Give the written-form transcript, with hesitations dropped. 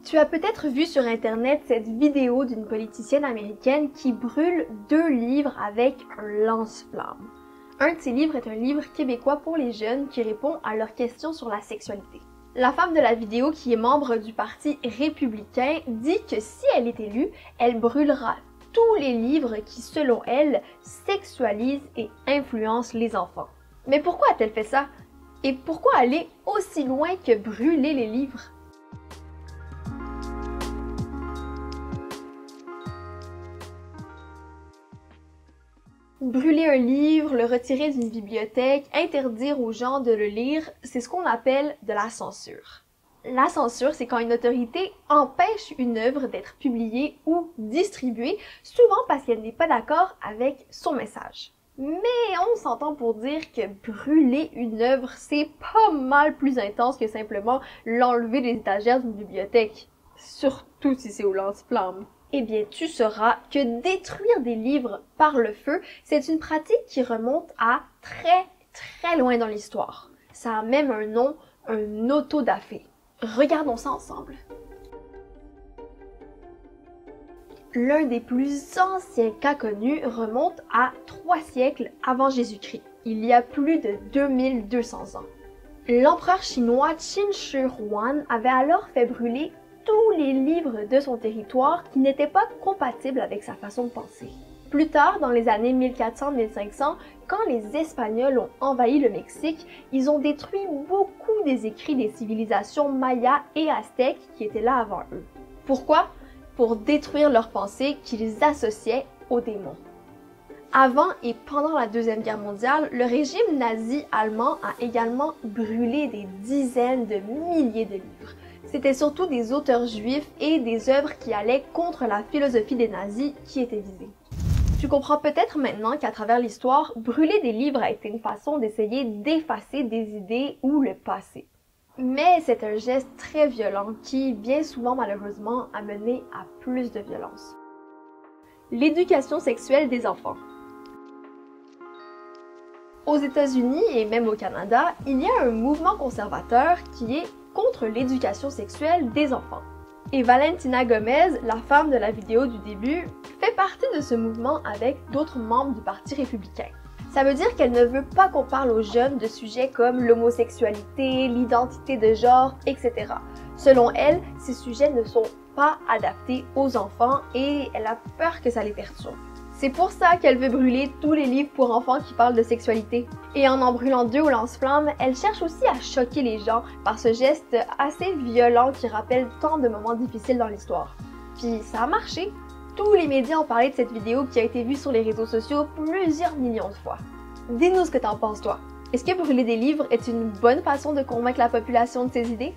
Tu as peut-être vu sur internet cette vidéo d'une politicienne américaine qui brûle 2 livres avec un lance-flamme. Un de ces livres est un livre québécois pour les jeunes qui répond à leurs questions sur la sexualité. La femme de la vidéo, qui est membre du Parti républicain, dit que si elle est élue, elle brûlera tous les livres qui, selon elle, sexualisent et influencent les enfants. Mais pourquoi a-t-elle fait ça? Et pourquoi aller aussi loin que brûler les livres? Brûler un livre, le retirer d'une bibliothèque, interdire aux gens de le lire, c'est ce qu'on appelle de la censure. La censure, c'est quand une autorité empêche une œuvre d'être publiée ou distribuée, souvent parce qu'elle n'est pas d'accord avec son message. Mais on s'entend pour dire que brûler une œuvre, c'est pas mal plus intense que simplement l'enlever des étagères d'une bibliothèque. Surtout si c'est au lance-flamme. Eh bien, tu sauras que détruire des livres par le feu, c'est une pratique qui remonte à très loin dans l'histoire. Ça a même un nom, un autodafé. Regardons ça ensemble. L'un des plus anciens cas connus remonte à 3 siècles avant Jésus-Christ, il y a plus de 2200 ans. L'empereur chinois Qin Shi Huang avait alors fait brûler tous les livres de son territoire qui n'étaient pas compatibles avec sa façon de penser. Plus tard, dans les années 1400-1500, quand les Espagnols ont envahi le Mexique, ils ont détruit beaucoup des écrits des civilisations mayas et aztèques qui étaient là avant eux. Pourquoi? Pour détruire leurs pensées qu'ils associaient aux démons. Avant et pendant la Deuxième Guerre mondiale, le régime nazi allemand a également brûlé des dizaines de milliers de livres. C'était surtout des auteurs juifs et des œuvres qui allaient contre la philosophie des nazis qui étaient visées. Tu comprends peut-être maintenant qu'à travers l'histoire, brûler des livres a été une façon d'essayer d'effacer des idées ou le passé. Mais c'est un geste très violent qui, bien souvent malheureusement, a mené à plus de violence. L'éducation sexuelle des enfants. Aux États-Unis et même au Canada, il y a un mouvement conservateur qui est contre l'éducation sexuelle des enfants. Et Valentina Gomez, la femme de la vidéo du début, fait partie de ce mouvement avec d'autres membres du Parti républicain. Ça veut dire qu'elle ne veut pas qu'on parle aux jeunes de sujets comme l'homosexualité, l'identité de genre, etc. Selon elle, ces sujets ne sont pas adaptés aux enfants et elle a peur que ça les perturbe. C'est pour ça qu'elle veut brûler tous les livres pour enfants qui parlent de sexualité. Et en brûlant 2 au lance-flamme, elle cherche aussi à choquer les gens par ce geste assez violent qui rappelle tant de moments difficiles dans l'histoire. Puis ça a marché. Tous les médias ont parlé de cette vidéo qui a été vue sur les réseaux sociaux plusieurs millions de fois. Dis-nous ce que t'en penses toi. Est-ce que brûler des livres est une bonne façon de convaincre la population de ses idées?